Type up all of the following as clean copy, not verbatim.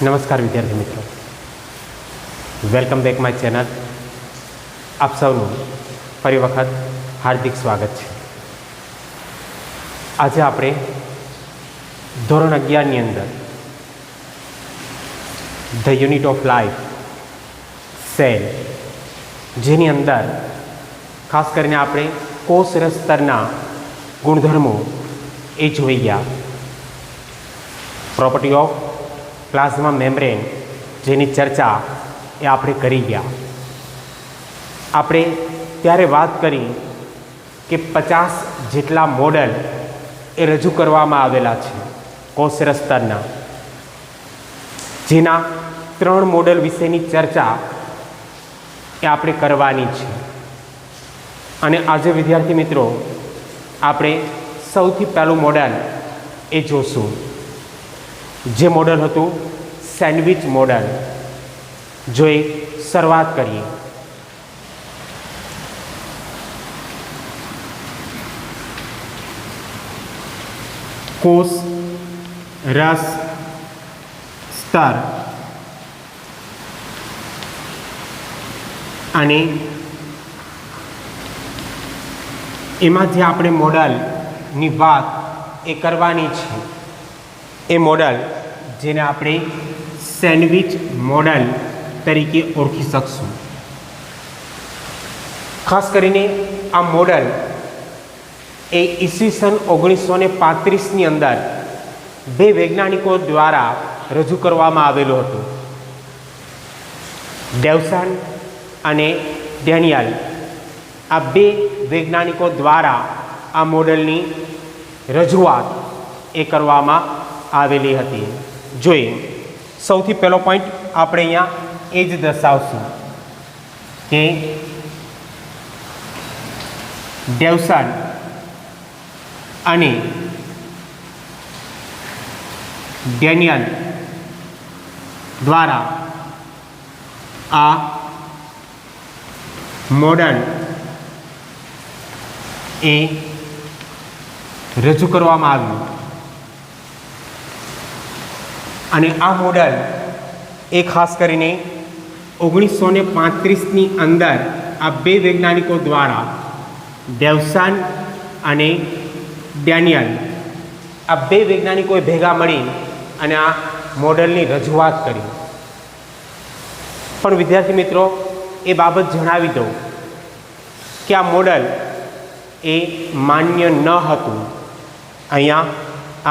નમસ્કાર વિદ્યાર્થી મિત્રો, વેલકમ બેક માય ચેનલ. આપ સૌનું ફરી વખત હાર્દિક સ્વાગત છે. આજે આપણે ધોરણ 11ની અંદર the unit of life cell, જેની અંદર ખાસ કરીને આપણે કોષરસ સ્તરના ગુણધર્મો એ જોઈ ગયા. પ્રોપર્ટી ઓફ પ્લાઝ્મા મેમ્બ્રેન, જેની ચર્ચા એ આપણે કરી ગયા. આપણે ત્યારે વાત કરી કે 50 જેટલા મોડલ એ રજૂ કરવામાં આવેલા છે કોષરસ સ્તરના, જેના 3 મોડલ વિશેની ચર્ચા એ આપણે કરવાની છે. અને આજે વિદ્યાર્થી મિત્રો આપણે સૌથી પહેલું મોડલ એ જોશું, જે મોડલ હતું સેન્ડવિચ મોડલ. જોઈ શરૂઆત કરીએ. કોષ રસ સ્તર અને એમાં જે આપણે મોડલની વાત એ કરવાની છે, એ મોડલ જેને આપણે સેન્ડવિચ મોડલ તરીકે ઓળખી શકશું. ખાસ કરીને આ મોડલ એ ઈસવીસન 1935ની અંદર 2 વૈજ્ઞાનિકો દ્વારા રજૂ કરવામાં આવેલું હતું. ડેવસન અને ડેનિયલ, આ 2 વૈજ્ઞાનિકો દ્વારા આ મોડલની રજૂઆત એ કરવામાં આવેલી હતી. જોઈએ, સૌથી પહેલો પોઈન્ટ આપણે અહીંયા એ જ દર્શાવશું કે ડેવસન અને ડેનિયલ દ્વારા આ મોડલ એ રજૂ કરવામાં આવ્યું. અને આ મોડલ એ ખાસ કરીને 1935ની અંદર આ 2 વૈજ્ઞાનિકો દ્વારા, ડેવસન અને ડેનિયલ, આ 2 વૈજ્ઞાનિકોએ ભેગા મળી અને આ મોડલની રજૂઆત કરી. પણ વિદ્યાર્થી મિત્રો એ બાબત જણાવી દઉં કે આ મોડલ એ માન્ય ન હતું. અહીંયા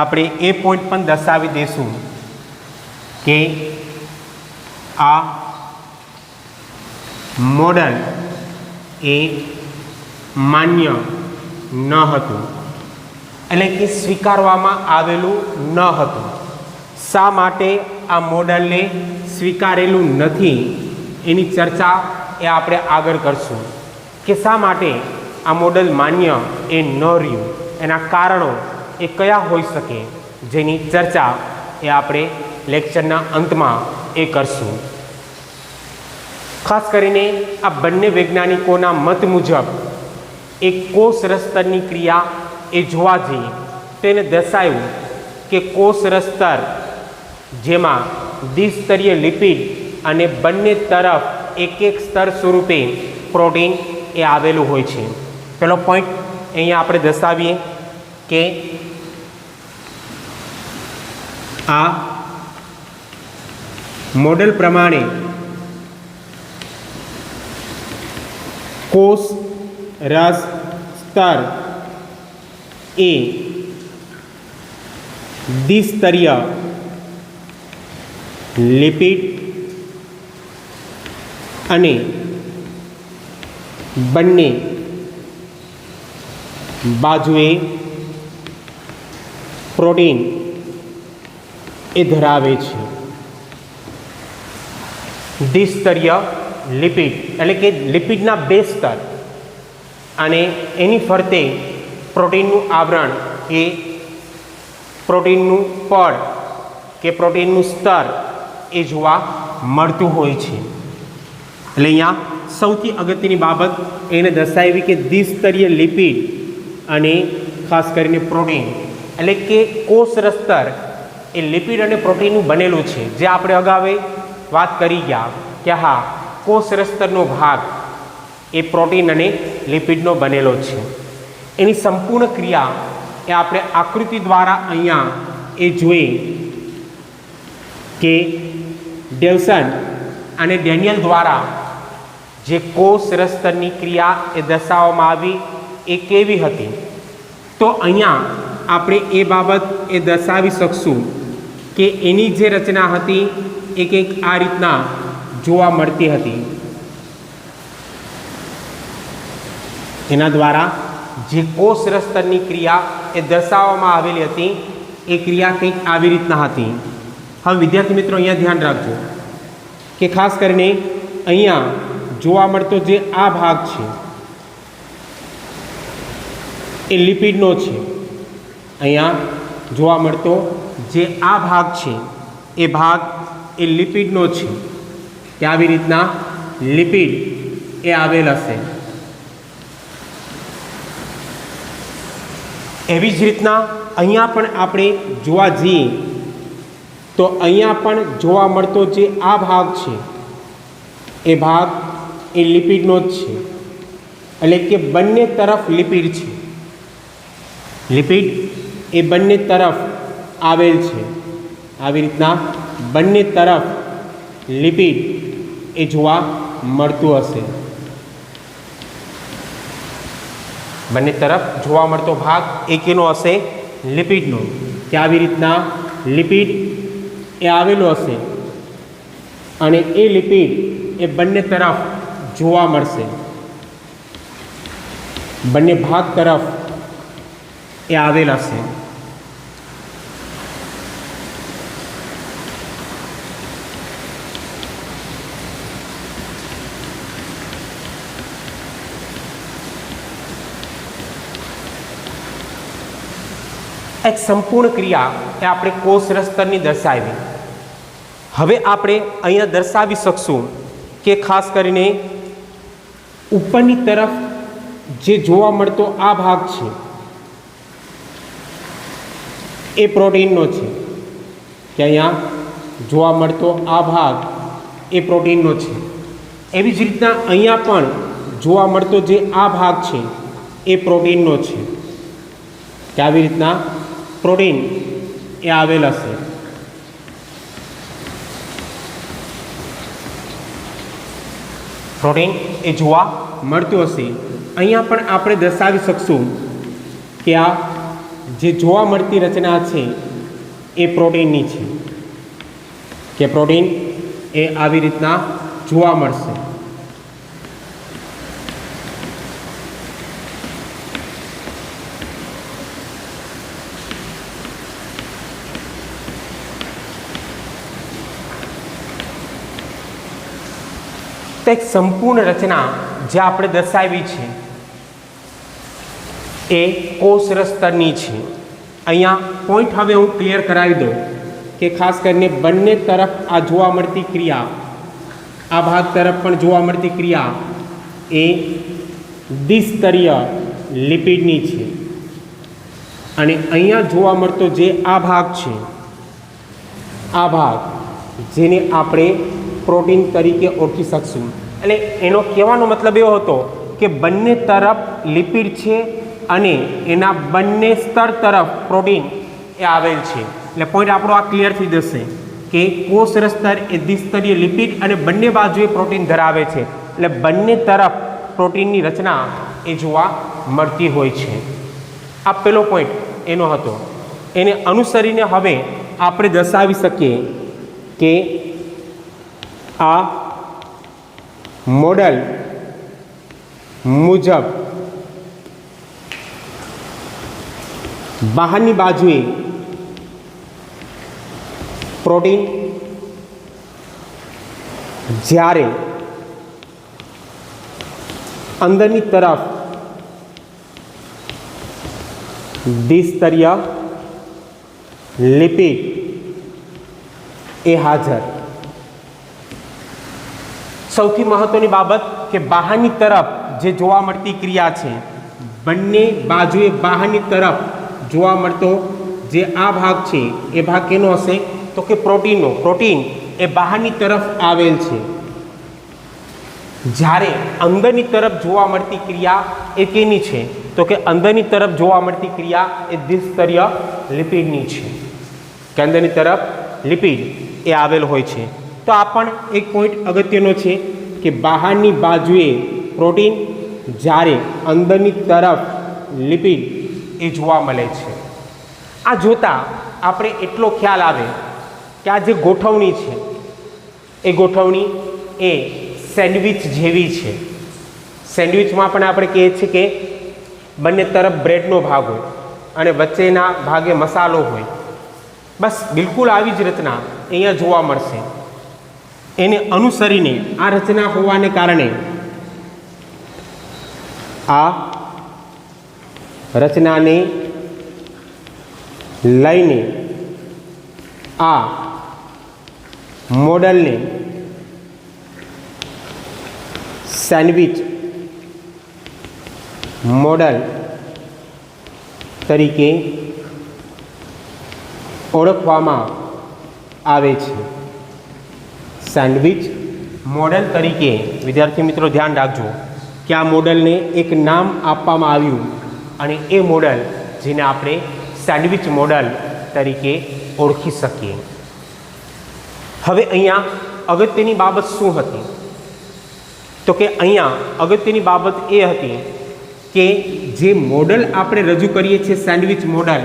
આપણે એ પોઈન્ટ પણ દર્શાવી દઈશું કે આ મોડલ એ માન્ય ન હતું, એટલે કે સ્વીકારવામાં આવેલું ન હતું. શા માટે આ મોડલને સ્વીકારેલું નથી એની ચર્ચા એ આપણે આગળ કરશું, કે શા માટે આ મોડલ માન્ય એ ન રહ્યું, એના કારણો એ કયા હોઈ શકે, જેની ચર્ચા એ આપણે લેક્ચરના અંતમાં એ કરશું. ખાસ કરીને આ બંને વૈજ્ઞાનિકોના મત મુજબ એક કોષરસ સ્તરની ક્રિયા એ જોવા જઈએ તેને દર્શાવ્યું કે કોષરસ સ્તર, જેમાં દ્વિસ્તરીય લિપિડ અને બંને તરફ એક સ્તર સ્વરૂપે પ્રોટીન એ આવેલું હોય છે. પેલો પોઈન્ટ અહીંયા આપણે દર્શાવીએ કે આ મોડલ પ્રમાણે કોષ રસ સ્તર એ દ્વિસ્તરીય લિપિડ અને બંને બાજુએ પ્રોટીન એ ધરાવે છે. દ્વિસ્તરીય લિપિડ એટલે કે લિપિડના 2 સ્તર અને એની ફરતે પ્રોટીનનું આવરણ, એ પ્રોટીનનું પડ કે પ્રોટીનનું સ્તર એ જોવા મળતું હોય છે. એટલે અહીંયા સૌથી અગત્યની બાબત એને દર્શાવી કે દ્વિસ્તરીય લિપિડ અને ખાસ કરીને પ્રોટીન એટલે કે કોષરસ સ્તર એ લિપિડ અને પ્રોટીનનું બનેલું છે, જે આપણે અગાઉ વાત કરી ગયા કે હા, કોષરસ્તરનો ભાગ એ પ્રોટીન અને લિપિડનો બનેલો છે. એની સંપૂર્ણ ક્રિયા એ આપણે આકૃતિ દ્વારા અહીંયા એ જોઈએ કે ડેવસન અને ડેનિયલ દ્વારા જે કોષરસ્તરની ક્રિયા એ દર્શાવવામાં આવી એ કેવી હતી. તો અહીંયા આપણે એ બાબત એ દર્શાવી શકશું કે એની જે રચના હતી એ કંઈક આ રીતના જોવા મળતી હતી. એના દ્વારા જે કોષરસ્તરની ક્રિયા એ દર્શાવવામાં આવેલી હતી એ ક્રિયા કંઈક આવી રીતના હતી. હવે વિદ્યાર્થી મિત્રો અહીંયા ધ્યાન રાખજો કે ખાસ કરીને અહીંયા જોવા મળતો જે આ ભાગ છે એ લિપિડનો છે. અહીંયા જોવા મળતો જે આ ભાગ છે એ ભાગ એ લિપિડનો છે, કે આવી રીતના લિપિડ એ આવેલ હશે. એવી જ રીતના અહીંયા પણ આપણે જોવા જઈએ તો અહીંયા પણ જોવા મળતો જે આ ભાગ છે એ ભાગ એ લિપિડનો જ છે, એટલે કે બંને તરફ લિપિડ છે. લિપિડ એ બંને તરફ આવેલ છે. આવી રીતના બંને તરફ લિપિડ એ જોવા મળતું હશે. બંને તરફ જોવા મળતો ભાગ એ કેનો હશે? લિપિડનો. કે આવી રીતના લિપિડ એ આવેલો હશે અને એ લિપિડ એ બંને તરફ જોવા મળશે. બંને ભાગ તરફ એ આવેલ હશે. એક સંપૂર્ણ ક્રિયા એ આપણે કોષરસ્તરની દર્શાવી. હવે આપણે અહીંયા દર્શાવી શકશું કે ખાસ કરીને ઉપરની તરફ જે જોવા મળતો આ ભાગ છે એ પ્રોટીનનો છે, કે અહીંયા જોવા મળતો આ ભાગ એ પ્રોટીનનો છે. એવી જ રીતના અહીંયા પણ જોવા મળતો જે આ ભાગ છે એ પ્રોટીનનો છે, કે આવી રીતના પ્રોટીન એ આવેલ હશે. પ્રોટીન એ જોવા મળતું હશે. અહીંયા પણ આપણે દર્શાવી શકશું કે આ જે જોવા મળતી રચના છે એ પ્રોટીનની છે, કે પ્રોટીન એ આવી રીતના જોવા મળશે. એક સંપૂર્ણ રચના જે આપણે દર્શાવી છે એ કોષરસ્તરની છે. અહીંયા પોઈન્ટ હવે હું ક્લિયર કરાવી દઉં કે ખાસ કરીને બંને તરફ આ જોવા મળતી ક્રિયા, આ ભાગ તરફ પણ જોવા મળતી ક્રિયા એ દ્વિસ્તરીય લિપિડની છે. અને અહીંયા જોવા મળતો જે આ ભાગ છે, આ ભાગ જેને આપણે પ્રોટીન તરીકે ઓળખી શકશું. એટલે એનો કહેવાનો મતલબ એવો હતો કે બંને તરફ લિપિડ છે અને એના બંને સ્તર તરફ પ્રોટીન એ આવેલ છે. એટલે પોઈન્ટ આપણો આ ક્લિયર થઈ જશે કે કોષરસ્તર એ દ્વિસ્તરીય લિપિડ અને બંને બાજુએ પ્રોટીન ધરાવે છે. એટલે બંને તરફ પ્રોટીનની રચના એ જોવા મળતી હોય છે. આ પહેલો પોઈન્ટ એનો હતો. એને અનુસરીને હવે આપણે દર્શાવી શકીએ કે આ મોડલ મુજબ બહારની બાજુએ પ્રોટીન જ્યારે અંદરની તરફ દ્વિસ્તરીય લિપિડ એ હાજર. સૌથી મહત્વની બાબત કે બહારની તરફ જે જોવા મળતી ક્રિયા છે, બંને બાજુએ બહારની તરફ જોવા મળતો જે આ ભાગ છે એ ભાગ કેનો હશે તો કે પ્રોટીનનો. પ્રોટીન એ બહારની તરફ આવેલ છે, જ્યારે અંદરની તરફ જોવા મળતી ક્રિયા એ કેની છે તો કે અંદરની તરફ જોવા મળતી ક્રિયા એ દ્વિસ્તરીય લિપિડની છે, કે અંદરની તરફ લિપિડ એ આવેલ હોય છે. તો આ પણ એક પોઈન્ટ અગત્યનો છે કે બહારની બાજુએ પ્રોટીન, જ્યારે અંદરની તરફ લિપિડ એ જોવા મળે છે. આ જોતાં આપણે એટલો ખ્યાલ આવે કે આ જે ગોઠવણી છે એ ગોઠવણી એ સેન્ડવિચ જેવી છે. સેન્ડવિચમાં પણ આપણે કહીએ છીએ કે બંને તરફ બ્રેડનો ભાગ હોય અને વચ્ચેના ભાગે મસાલો હોય. બસ બિલકુલ આવી જ રચના અહીંયા જોવા મળશે. એને અનુસરીને આ રચના હોવાને કારણે આ રચનાને લઈને આ મોડલને સેન્ડવિચ મોડલ તરીકે ઓળખવામાં આવે છે. સેન્ડવિચ મોડલ તરીકે વિદ્યાર્થી મિત્રો ધ્યાન રાખજો કે આ મોડલને એક નામ આપવામાં આવ્યું અને એ મોડલ જેને આપણે સેન્ડવિચ મોડલ તરીકે ઓળખી શકીએ. હવે અહીંયા અગત્યની બાબત શું હતી તો કે અહીંયા અગત્યની બાબત એ હતી કે જે મોડલ આપણે રજૂ કરીએ છીએ સેન્ડવિચ મોડલ,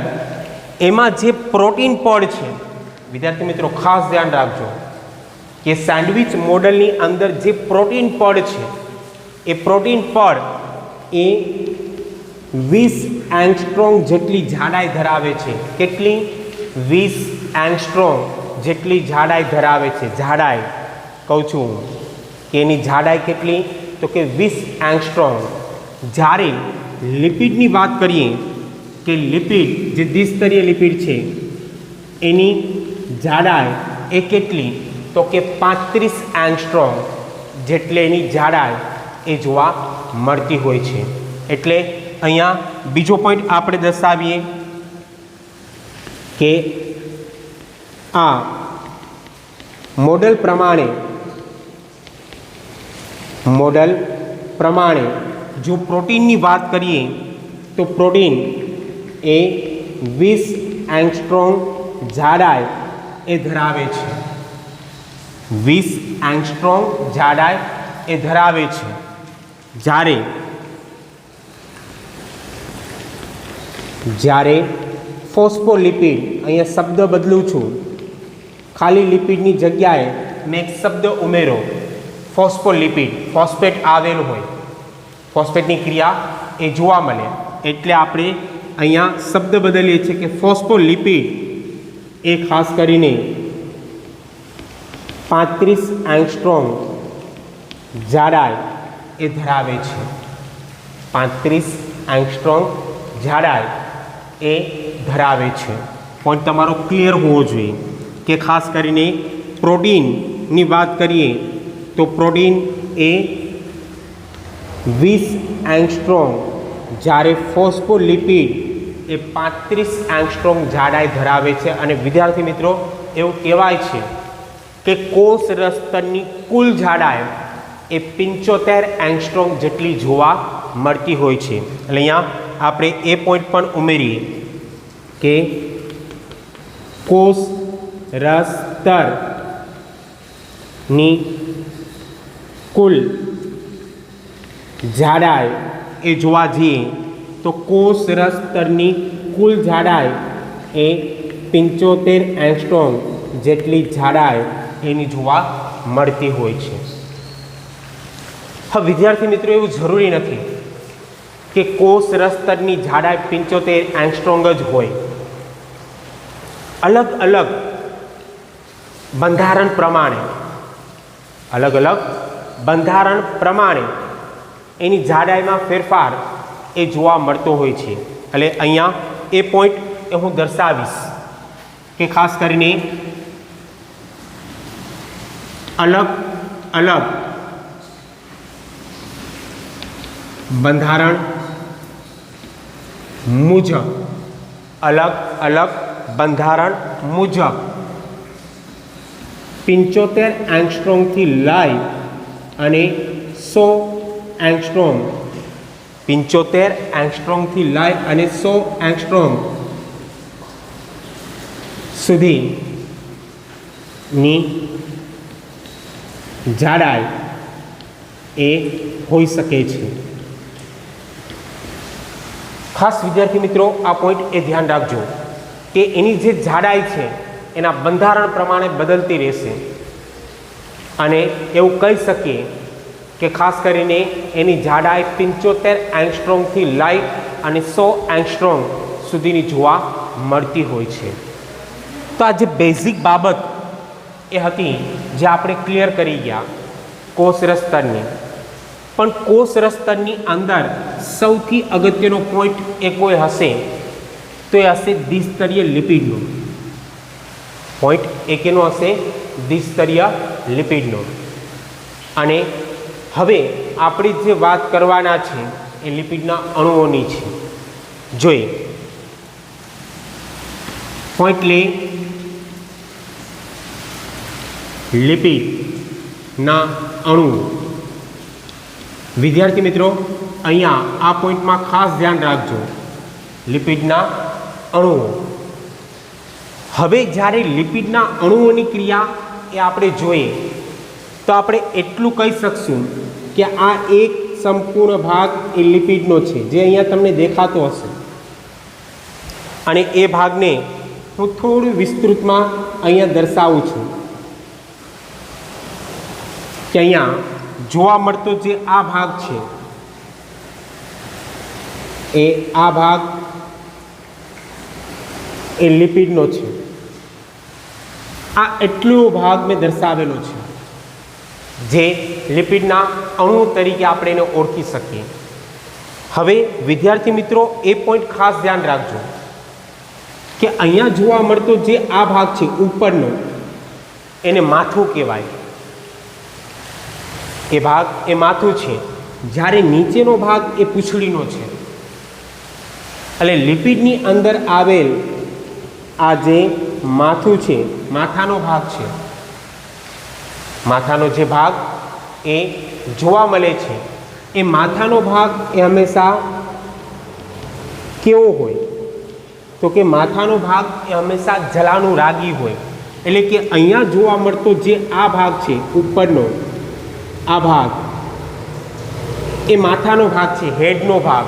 એમાં જે પ્રોટીન પડ છે વિદ્યાર્થી મિત્રો ખાસ ધ્યાન રાખજો કે સેન્ડવિચ મોડલની અંદર જે પ્રોટીન પડ છે એ પ્રોટીન પડ એ 20 એંગસ્ટ્રોમ જેટલી જાડાઈ ધરાવે છે. કેટલી? 20 એંગસ્ટ્રોમ જેટલી જાડાઈ ધરાવે છે. જાડાઈ કહું છું કે એની જાડાઈ કેટલી તો કે 20 એંગસ્ટ્રોમ. જ્યારે લિપિડની વાત કરીએ કે લિપિડ જે દ્વિસ્તરીય લિપિડ છે એની જાડાઈ એ કેટલી તો કે 35 એંગસ્ટ્રોમ જેટલી એની જાડાઈ એ જોવા મળતી હોય છે. એટલે અહીંયા બીજો પોઈન્ટ આપણે દર્શાવીએ કે આ મોડલ પ્રમાણે જો પ્રોટીનની વાત કરીએ તો પ્રોટીન એ 20 એંગસ્ટ્રોમ જાડાઈ એ ધરાવે છે. 20 એંગસ્ટ્રોમ જાડાઈ એ ધરાવે છે. જ્યારે ફોસ્ફોલિપિડ, અહીંયા શબ્દ બદલું છું, ખાલી લિપિડની જગ્યાએ મેં એક શબ્દ ઉમેરો ફોસ્ફોલિપિડ, ફોસ્ફેટ આવેલું હોય, ફોસ્ફેટની ક્રિયા એ જોવા મળે એટલે આપણે અહીંયા શબ્દ બદલીએ છીએ કે ફોસ્ફોલિપિડ એ ખાસ કરીને 35 એંગસ્ટ્રોમ જાડાઈ એ ધરાવે છે. 35 એંગસ્ટ્રોમ જાડાઈ એ ધરાવે છે. પોઈન્ટ તમારો ક્લિયર હોવો જોઈએ કે ખાસ કરીને પ્રોટીનની વાત કરીએ તો પ્રોટીન એ 20 એંગસ્ટ્રોમ, જ્યારે ફોસ્ફોલિપિડ એ 35 એંગસ્ટ્રોમ જાડાઈ ધરાવે છે. અને વિદ્યાર્થી મિત્રો એવું કહેવાય છે કે કોષ રસતરની કુલ જાડાઈ એ 75 એંગસ્ટ્રોમ જેટલી જોવા મળતી હોય છે. એટલે અહીંયા આપણે એ પોઈન્ટ પણ ઉમેરીએ કે કોષ રસતરની કુલ જાડાઈ એ જોવા જઈએ તો કોષ રસતરની કુલ જાડાઈ એ 75 એંગસ્ટ્રોમ જેટલી જાડાઈ એની જોવા મળતી હોય છે. હવે વિદ્યાર્થી મિત્રો એવું જરૂરી નથી કે કોષ રસતરની જાડાઈ 75 એંગસ્ટ્રોમ જ હોય. અલગ અલગ બંધારણ પ્રમાણે એની જાડાઈમાં ફેરફાર એ જોવા મળતો હોય છે. એટલે અહીંયા એ પોઈન્ટ એ હું દર્શાવીશ કે ખાસ કરીને અલગ અલગ બંધારણ મુજબ અલગ અલગ બંધારણ મુજબ 75 એંગસ્ટ્રોમથી લઈ અને 100 એંગસ્ટ્રોમ 75 એંગસ્ટ્રોમથી લઈ અને 100 એંગસ્ટ્રોમ સુધીની જાડાઈ એ હોઈ શકે છે। ખાસ વિદ્યાર્થી મિત્રો આ પોઈન્ટ એ ધ્યાન રાખજો કે એની જે જાડાઈ છે એના બંધારણ પ્રમાણે બદલતી રહેશે અને એવું કહી શકીએ કે ખાસ કરીને એની જાડાઈ 75 એંગસ્ટ્રોમથી લઈ અને 100 એંગસ્ટ્રોમ સુધીની જોવા મળતી હોય છે। તો આ જે બેઝિક બાબત એ હતી જે આપણે ક્લિયર કરી ગયા કોષરસ સ્તરની, પણ કોષરસ સ્તરની અંદર સૌથી અગત્યનો પોઈન્ટ એ કોઈ હશે તો એ હશે દ્વિસ્તરીય લિપિડનો પોઈન્ટ। એક એનો હશે દ્વિસ્તરીય લિપિડનો। અને હવે આપણે જે વાત કરવાના છે એ લિપિડના અણુઓની છે। જોઈએ પોઈન્ટ લે લિપિડના અણુઓ। વિદ્યાર્થી મિત્રો અહીંયા આ પોઈન્ટમાં ખાસ ધ્યાન રાખજો લિપિડના અણુઓ। હવે જ્યારે લિપિડના અણુઓની ક્રિયા એ આપણે જોઈએ તો આપણે એટલું કહી શકશું કે આ એક સંપૂર્ણ ભાગ એ લિપિડનો છે જે અહીંયા તમને દેખાતો હશે અને એ ભાગને હું થોડું વિસ્તૃતમાં અહીંયા દર્શાવું છું કે અહીંયા જોવા મળતો જે આ ભાગ છે એ આ ભાગ એ લિપિડનો છે। આ એટલો ભાગ મેં દર્શાવેલો છે જે લિપિડના અણુ તરીકે આપણે એને ઓળખી શકીએ। હવે વિદ્યાર્થી મિત્રો એ પોઈન્ટ ખાસ ધ્યાન રાખજો કે અહીંયા જોવા મળતો જે આ ભાગ છે ઉપરનો એને માથું કહેવાય। એ ભાગ એ માથું છે, જ્યારે નીચેનો ભાગ એ પૂંછડીનો છે। એટલે લિપિડની અંદર આવેલ આ જે માથું છે માથાનો ભાગ છે, માથાનો જે ભાગ એ જોવા મળે છે એ માથાનો ભાગ એ હંમેશા કેવો હોય તો કે માથાનો ભાગ એ હંમેશા જલાનુરાગી હોય। એટલે કે અહીંયા જોવા મળતો જે આ ભાગ છે ઉપરનો આ ભાગ એ માથાનો ભાગ છે, હેડનો ભાગ।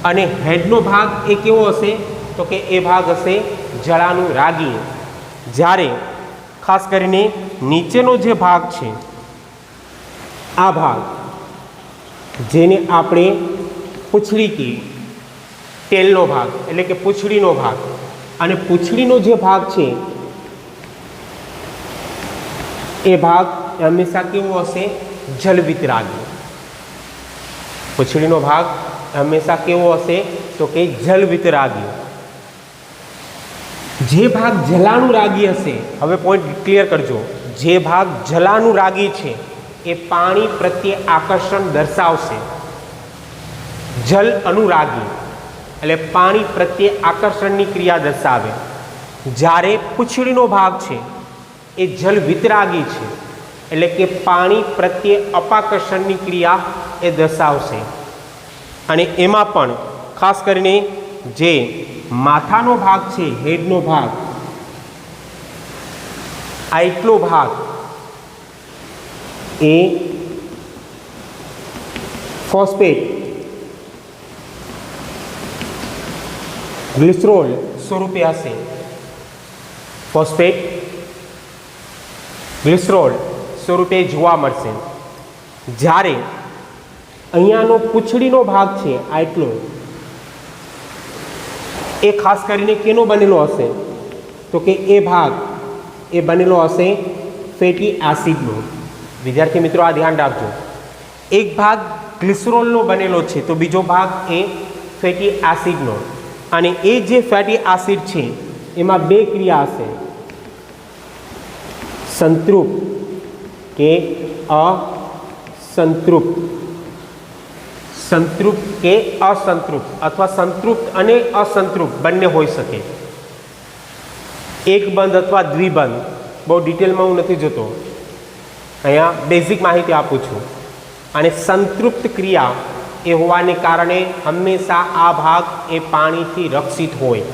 અને હેડનો ભાગ એ કેવો હશે તો કે એ ભાગ હશે જલાનુરાગી। જ્યારે ખાસ કરીને નીચેનો જે ભાગ છે આ ભાગ જેને આપણે પૂંછડી કહીએ, તેલનો ભાગ એટલે કે પૂંછડીનો ભાગ, અને પૂંછડીનો જે ભાગ છે એ ભાગ હંમેશા કેવો હશે જલવિતરાગી। પૂંછડીનો ભાગ હંમેશા કેવો હશે તો કે જલવિતરાગી। જે ભાગ જલાનુરાગી હશે, હવે પોઈન્ટ ક્લિયર કરજો, જે ભાગ જલાનુરાગી છે એ પાણી પ્રત્યે આકર્ષણ દર્શાવશે। જલ અનુરાગી એટલે પાણી પ્રત્યે આકર્ષણની ક્રિયા દર્શાવે। જ્યારે પૂંછડીનો ભાગ છે એ જલ વિતરાગી છે એટલે કે પાણી પ્રત્યે અપાકર્ષણની ક્રિયા એ દર્શાવશે। અને એમાં પણ ખાસ કરીને જે માથાનો ભાગ છે હેડનો ભાગ, આ એટલો ભાગ એ ફોસ્ફેટ ગ્લિસરોલ સ્વરૂપે હશે। ફોસ્ફેટ ગ્લિસરોલ સ્વરૂપે જોવા મળશે। જ્યારે અહીંયાનો પૂંછડીનો ભાગ છે આ એટલો એ ખાસ કરીને કેનો બનેલો હશે તો કે એ ભાગ એ બનેલો હશે ફેટી એસિડનો। વિદ્યાર્થી મિત્રો આ ધ્યાન રાખજો, એક ભાગ ગ્લિસરોલનો બનેલો છે તો બીજો ભાગ એ ફેટી એસિડનો। અને એ જે ફેટી એસિડ છે એમાં બે ક્રિયા હશે, સંતૃપ્ત કે અસંતૃપ્ત, સંતૃપ્ત કે અસંતૃપ્ત, અથવા સંતૃપ્ત અને અસંતૃપ્ત બંને હોઈ શકે। એક બંધ અથવા દ્વિબંધ, બહુ ડિટેલમાં હું નથી જતો, અહીંયા બેઝિક માહિતી આપું છું. અને સંતૃપ્ત ક્રિયા એ હોવાને કારણે હંમેશા આ ભાગ એ પાણીથી રક્ષિત હોય.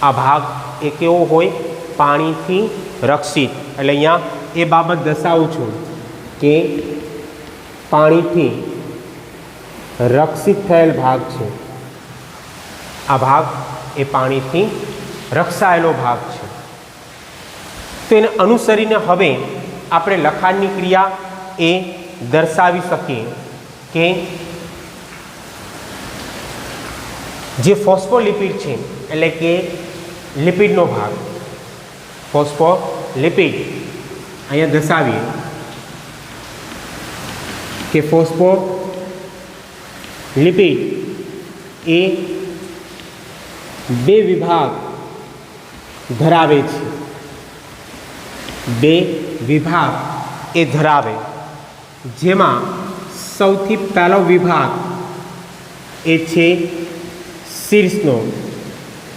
આ ભાગ એ કેવો હોય? પાણીથી રક્ષિત. એટલે અહીંયા એ બાબત દર્શાવું છું કે પાણીથી રક્ષિત થયેલ ભાગ છે. આ ભાગ એ પાણીથી રક્ષાયેલો ભાગ છે. તો એને અનુસરીને હવે આપણે લખાણની ક્રિયા એ દર્શાવી શકીએ કે જે ફોસ્ફોલિપિડ છે, એટલે કે લિપિડનો ભાગ, ફોસ્ફોલિપિડ અહીંયા દર્શાવીએ કે ફોસ્ફોલિપિડ એ બે વિભાગ ધરાવે છે. બે વિભાગ એ ધરાવે, જેમાં સૌથી પહેલો વિભાગ એ છે શીર્ષનો.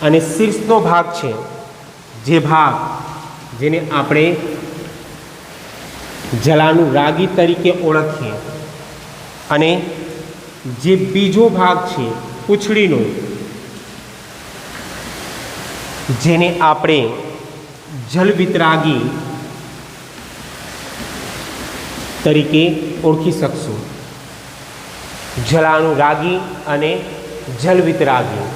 અને શીર્ષનો ભાગ છે જે ભાગ જેને આપણે જલાનુરાગી તરીકે ઓળખીએ. અને જે બીજો ભાગ છે પૂંછડીનો, જેને આપણે જલવિતરાગી તરીકે ઓળખી શકશું. જલાનુરાગી અને જલવિતરાગી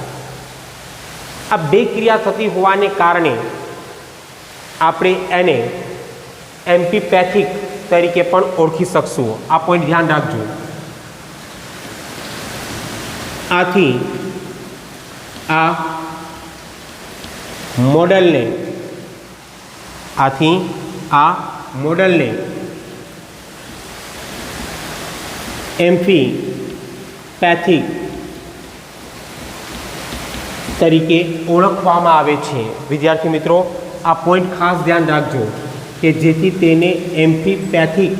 આ બે ક્રિયા થતી હોવાને કારણે આપણે એને એમ્ફીપેથિક તરીકે પણ ઓળખી શકશું. આ પોઈન્ટ ધ્યાન રાખજો. આથી આ મોડલને એમ્ફીપેથિક તરીકે ઓળખવામાં આવે છે. વિદ્યાર્થી મિત્રો, આ પોઈન્ટ ખાસ ધ્યાન રાખજો કે જેથી તેને એમ્ફીપેથિક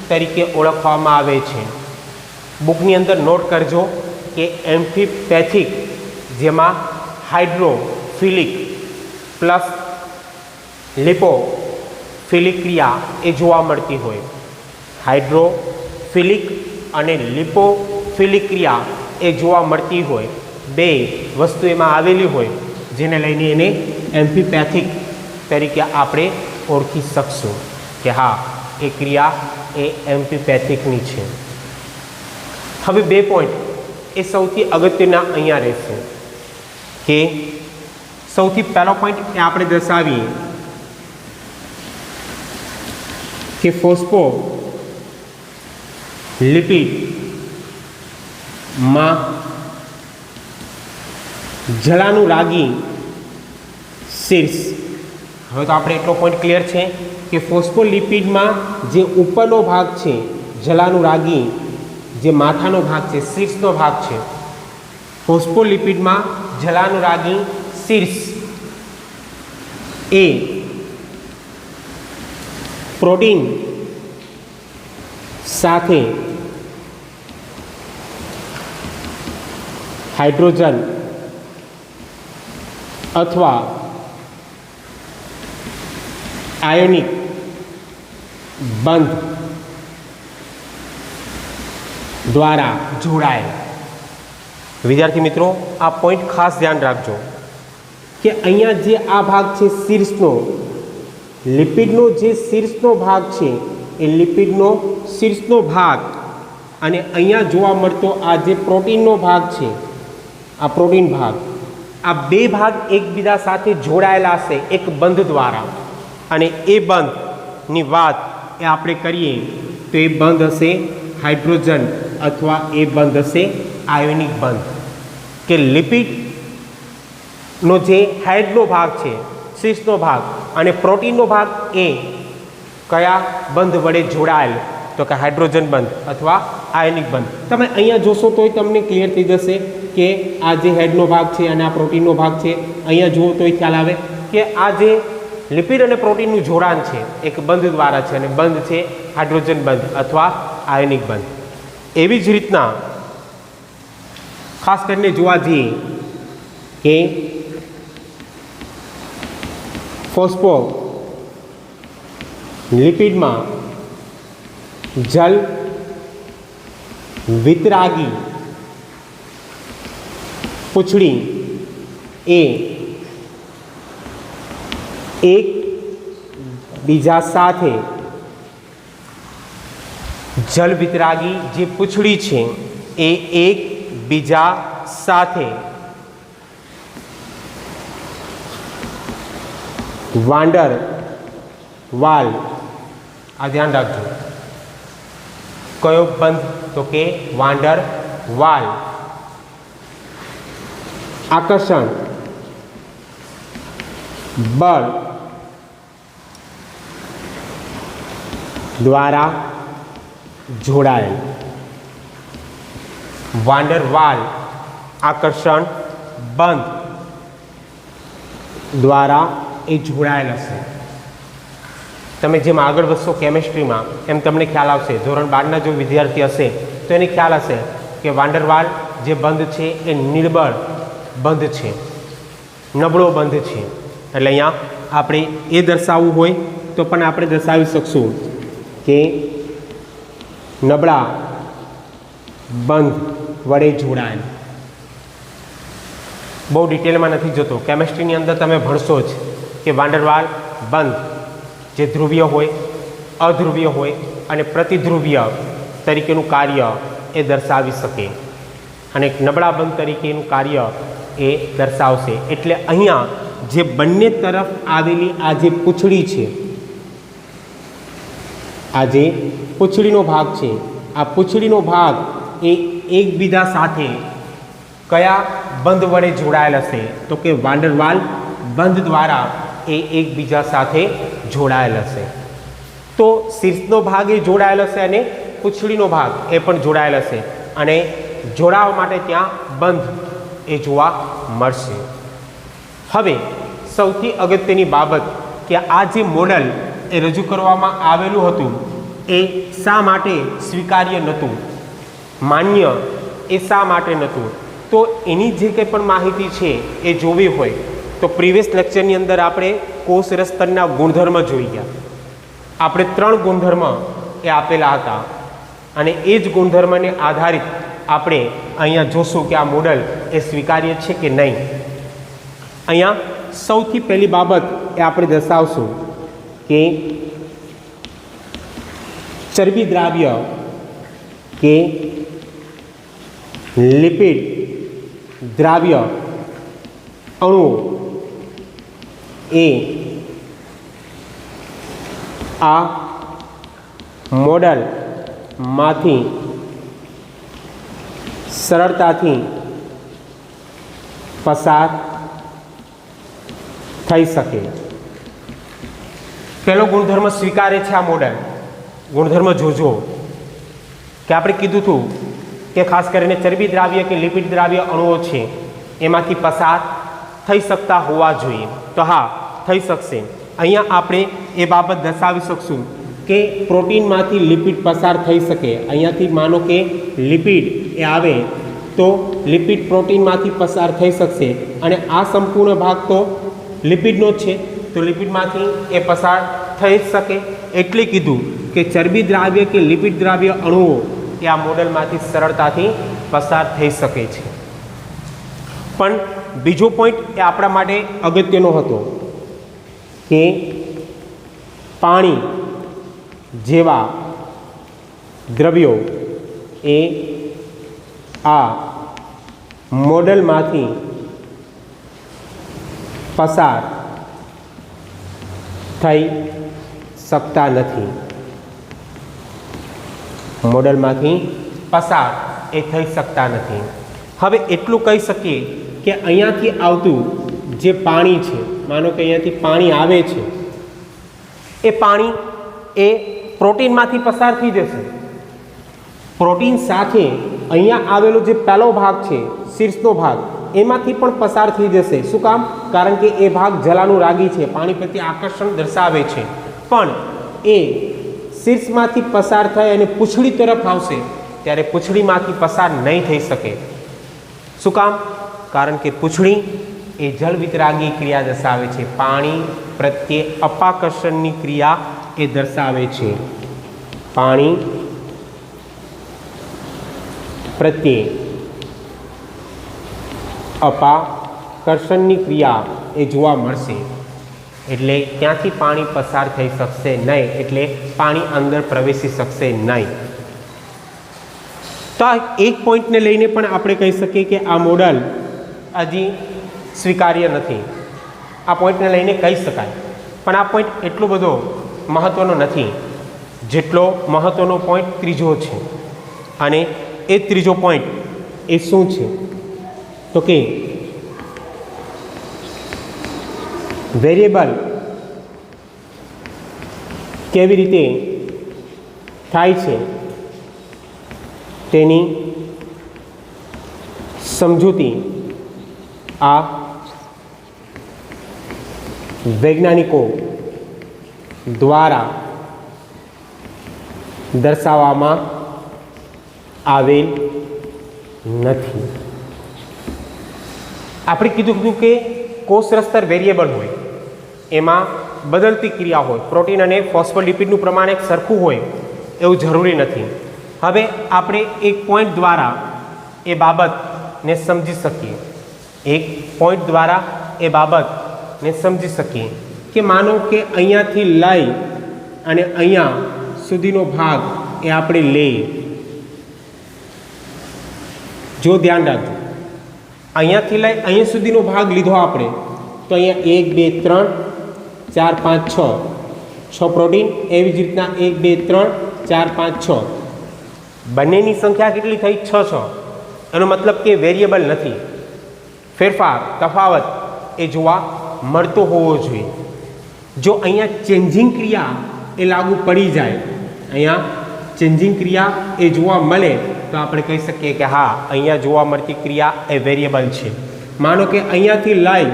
તરીકે ઓળખવામાં આવે છે. બુકની અંદર નોટ કરજો કે એમ્ફીપેથિક, જેમાં હાઇડ્રોફિલિક પ્લસ લિપોફિલિક ક્રિયા એ જોવા મળતી હોય. હાઇડ્રોફિલિક અને લિપોફિલિક ક્રિયા એ જોવા મળતી હોય. બે વસ્તુ એમાં આવેલી હોય, જેને લઈને એને એમ્ફીપેથિક તરીકે આપણે ઓળખી શકશું કે હા, એ ક્રિયા એ એમ્ફીપેથિકની છે. હવે બે પોઈન્ટ એ સૌથી અગત્યના અહીંયા રહેશે કે સૌથી પહેલો પોઈન્ટ એ આપણે દર્શાવીએ કે ફોસ્ફોલિપિડમાં જલાનુરાગી શીર્ષ. હવે તો આપણે એટલો પોઈન્ટ ક્લિયર છે કે ફોસ્ફોલિપિડમાં જે ઉપરનો ભાગ છે જલાનુરાગી, જે માથાનો ભાગ છે, શીર્ષનો ભાગ છે, ફોસ્ફોલિપિડમાં જલાનુરાગી શીર્ષ એ પ્રોટીન સાથે હાઇડ્રોજન અથવા આયોનિક બંધ દ્વારા જોડાય. વિદ્યાર્થી મિત્રો, આ પોઈન્ટ ખાસ ધ્યાન રાખજો કે અહીંયા જે આ ભાગ છે શીર્ષનો, લિપિડનો જે શીર્ષનો ભાગ છે એ લિપિડનો શીર્ષનો ભાગ, અને અહીંયા જોવા મળતો આ જે પ્રોટીનનો ભાગ છે, આ પ્રોટીન ભાગ, આ બે ભાગ એકબીજા સાથે જોડાયેલા છે એક બંધ દ્વારા. અને એ બંધની વાત એ આપણે કરીએ તો એ બંધ હશે હાઇડ્રોજન અથવા એ બંધ હશે આયોનિક બંધ. કે લિપિડનો જે હેડનો ભાગ છે, શીર્ષનો ભાગ, અને પ્રોટીનનો ભાગ એ કયા બંધ વડે જોડાયેલ? તો કે હાઇડ્રોજન બંધ અથવા આયોનિક બંધ. તમે અહીંયા જોશો તોય તમને ક્લિયર થઈ જશે કે આ જે હેડનો ભાગ છે અને આ પ્રોટીનનો ભાગ છે. અહીંયા જુઓ તોય ખ્યાલ આવે કે આ જે લિપિડ અને પ્રોટીનનું જોડાણ છે એક બંધ દ્વારા છે, અને બંધ છે હાઇડ્રોજન બંધ અથવા આયોનિક બંધ. એવી જ રીતના ખાસ કરીને જોવા જઈએ કે ફોસ્ફોલિપિડમાં જલ વિતરાગી પૂંછડી એ એક બીજા સાથે જલ વિતરાગી જે પૂંછડી છે એ એક બીજા સાથે વાંડર વાલ, આ ધ્યાન રાખજો, કયો બંધ તો કે વાંડર વાલ, આકર્ષણ બળ દ્વારા જોડાયેલ, વાંડર વાલ આકર્ષણ બંધ દ્વારા એ જોડાયેલ હશે. તમે જેમ આગળ વધશો કેમેસ્ટ્રીમાં એમ તમને ખ્યાલ આવશે. ધોરણ 12ના જો વિદ્યાર્થી હશે તો એને ખ્યાલ હશે કે વાંડરવાલ જે બંધ છે એ નિર્બળ બંધ છે, નબળો બંધ છે. એટલે અહીંયા આપણે એ દર્શાવવું હોય તો પણ આપણે દર્શાવી શકશું કે નબળા બંધ વડે જોડાયેલ. બહુ ડિટેલમાં નથી જતો, કેમેસ્ટ્રીની અંદર તમે ભણશો જ કે વાંડરવાલ બંધ જે ધ્રુવીય હોય, અધ્રુવીય હોય અને પ્રતિધ્રુવીય તરીકેનું કાર્ય એ દર્શાવી શકે અને નબળા બંધ તરીકેનું કાર્ય એ દર્શાવશે. એટલે અહીંયા જે બંને તરફ આવેલી આ જે પૂંછડી છે, આ જે પૂંછડીનો ભાગ છે, આ પૂંછડીનો ભાગ એ એકબીજા સાથે કયા બંધ વડે જોડાયેલ હશે તો કે વાંડરવાલ બંધ દ્વારા એ એકબીજા સાથે જોડાયેલ હશે. તો શીર્ષનો ભાગ એ જોડાયેલ હશે અને પૂંછડીનો ભાગ એ પણ જોડાયેલ હશે અને જોડાવા માટે ત્યાં બંધ એ જોવા મળશે. હવે સૌથી અગત્યની બાબત કે આ જે મોડલ એ રજૂ કરવામાં આવેલું હતું એ શા માટે સ્વીકાર્ય નહોતું, માન્ય એ શા માટે નહોતું, તો એની જે કંઈ પણ માહિતી છે એ જોવી હોય તો પ્રીવિયસ લેક્ચરની અંદર આપણે કોષ રસતનના ગુણધર્મ જોઈ ગયા. આપણે 3 ગુણધર્મ એ આપેલા હતા અને એ જ ગુણધર્મને આધારિત આપણે અહીંયા જોશું કે આ મોડલ એ સ્વીકાર્ય છે કે નહીં. અહીંયા સૌથી પહેલી બાબત એ આપણે દર્શાવશું કે ચરબી દ્રાવ્ય કે લિપિડ દ્રાવ્ય અણુઓ એ આ મોડલમાંથી સરળતાથી પસાર થઈ શકે. પહેલો ગુણધર્મ સ્વીકારે છે આ મોડલ. ગુણધર્મ જોજો કે આપણે કીધું હતું કે ખાસ કરીને ચરબી દ્રાવ્ય કે લિપિડ દ્રાવ્ય અણુઓ છે એમાંથી પસાર થઈ શકતા હોવા જોઈએ. તો હા, થઈ શકશે. અહીંયા આપણે એ બાબત દર્શાવી શકશું કે પ્રોટીનમાંથી લિપિડ પસાર થઈ શકે. અહીંયાથી માનો કે લિપિડ એ આવે તો લિપિડ પ્રોટીનમાંથી પસાર થઈ શકશે અને આ સંપૂર્ણ ભાગ તો લિપિડનો જ છે તો લિપિડમાંથી એ પસાર થઈ જ શકે. એટલે કીધું કે ચરબી દ્રાવ્ય કે લિપિડ દ્રાવ્ય અણુઓ એ આ મોડલમાંથી સરળતાથી પસાર થઈ શકે છે. પણ બીજો પોઈન્ટ એ આપણા માટે અગત્યનો હતો કે પાણી જેવા દ્રવ્યો એ આ મોડલમાંથી પસાર થઈ શકતા નથી. મોડલમાંથી પસાર એ થઈ શકતા નથી. હવે એટલું કહી શકીએ કે અહીંયાથી આવતું જે પાણી છે, માનો કે અહીંયાથી પાણી આવે છે, એ પાણી એ પ્રોટીનમાંથી પસાર થઈ જશે. પ્રોટીન સાથે અહીંયા આવેલો જે પહેલો ભાગ છે, શીર્ષનો ભાગ, એમાંથી પણ પસાર થઈ જશે. શું કામ? કારણ કે એ ભાગ જલાનુરાગી છે, પાણી પ્રત્યે આકર્ષણ દર્શાવે છે. પણ એ શીર્ષમાંથી પસાર થાય અને પૂંછડી તરફ આવશે ત્યારે પૂંછડીમાંથી પસાર નહીં થઈ શકે. શું કામ? કારણ કે પૂંછડી એ જળવિતરાગી ક્રિયા દર્શાવે છે. પાણી પ્રત્યે અપાકર્ષણની ક્રિયા એ દર્શાવે છે. પાણી પ્રત્યે અપાકર્ષણની ક્રિયા એ જોવા મળશે. એટલે ત્યાંથી પાણી પસાર થઈ શકશે નહીં, એટલે પાણી અંદર પ્રવેશી શકશે નહીં. તો આ એક પોઈન્ટને લઈને પણ આપણે કહી શકીએ કે આ મોડલ હજી સ્વીકાર્ય નથી. આ પોઈન્ટને લઈને કહી શકાય, પણ આ પોઈન્ટ એટલો બધો મહત્ત્વનો નથી જેટલો મહત્ત્વનો પોઈન્ટ ત્રીજો છે. અને એ ત્રીજો પોઈન્ટ એ શું છે તો કે વેરિયેબલ કેવી રીતે થાય છે તેની સમજૂતી આ વૈજ્ઞાનિકો દ્વારા દર્શાવવામાં આવેલ નથી. આપણે કીધું કે કોષરસ્તર વેરિયેબલ હોય, એમાં બદલતી ક્રિયા હોય, પ્રોટીન અને ફોસ્ફોલિપિડનું પ્રમાણ એક સરખું હોય એવું જરૂરી નથી. હવે આપણે એક પોઈન્ટ દ્વારા એ બાબતને સમજી શકીએ. એક પોઈન્ટ દ્વારા એ બાબતને સમજી શકીએ કે માનો કે અહીંયાથી લઈ અને અહીંયા સુધીનો ભાગ એ આપણે લઈએ. જો ધ્યાન રાખજો, અહીંયાથી લઈ અહીંયા સુધીનો ભાગ લીધો આપણે, તો અહીંયા 1 2 3 4 5 6 પ્રોટીન, એવી જ રીતના 1 2 3 4 5 6 બંનેની સંખ્યા કેટલી થઈ? 6. એનો મતલબ કે વેરિયેબલ નથી, ફેરફાર તફાવત એ જોવા મળતો હોવો જોઈએ. જો અહીંયા ચેન્જિંગ ક્રિયા એ લાગુ પડી જાય, અહીંયા ચેન્જિંગ ક્રિયા એ જોવા મળે તો આપણે કહી શકીએ કે હા, અહીંયા જોવા મળતી ક્રિયા એ વેરિયેબલ છે. માનો કે અહીંયાથી લઈ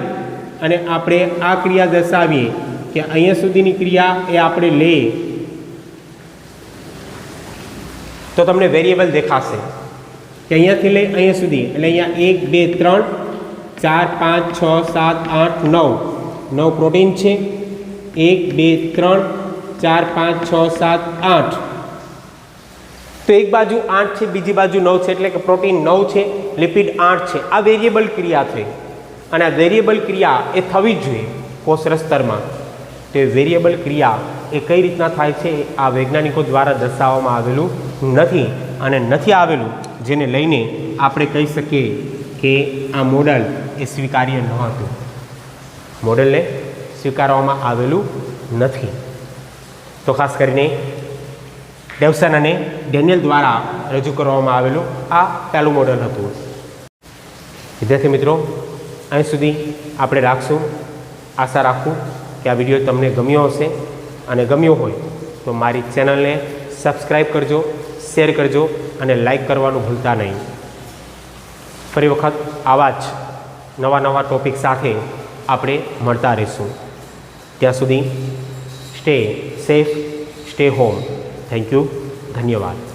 અને આપણે આ ક્રિયા દર્શાવીએ કે અહીંયા સુધીની ક્રિયા એ આપણે લઈએ તો તમને વેરિયેબલ દેખાશે કે અહીંયાથી લઈ અહીંયા સુધી, એટલે અહીંયા 1 2 3 4 5 6 7 8 9 પ્રોટીન છે. 1 2 3 4 5 6 7 8, તો એક બાજુ 8 છે, બીજી બાજુ 9 છે, એટલે કે પ્રોટીન 9 છે, લિપિડ 8 છે. આ વેરિયેબલ ક્રિયા થઈ, અને આ વેરિયેબલ ક્રિયા એ થવી જ જોઈએ કોષરસ્તરમાં. તો એ વેરિયેબલ ક્રિયા એ કઈ રીતના થાય છે આ વૈજ્ઞાનિકો દ્વારા દર્શાવવામાં આવેલું નથી, અને નથી આવેલું જેને લઈને આપણે કહી શકીએ કે આ મોડલ એ સ્વીકાર્ય ન હતું. મોડલને સ્વીકારવામાં આવેલું નથી. તો ખાસ કરીને ડેવસન અને ડેનિયલ દ્વારા રજૂ કરવામાં આવેલું આ પહેલું મોડલ હતું. વિદ્યાર્થી મિત્રો, અહીં સુધી આપણે રાખશું. આશા રાખું કે આ વિડીયો તમને ગમ્યો હશે, અને ગમ્યો હોય તો મારી ચેનલને સબસ્ક્રાઈબ કરજો, શેર કરજો અને લાઈક કરવાનું ભૂલતા નહીં. ફરી વખત આવા જ નવા ટૉપિક સાથે આપણે મળતા રહીશું. ત્યાં સુધી stay safe, stay home. Thank you. ધન્યવાદ.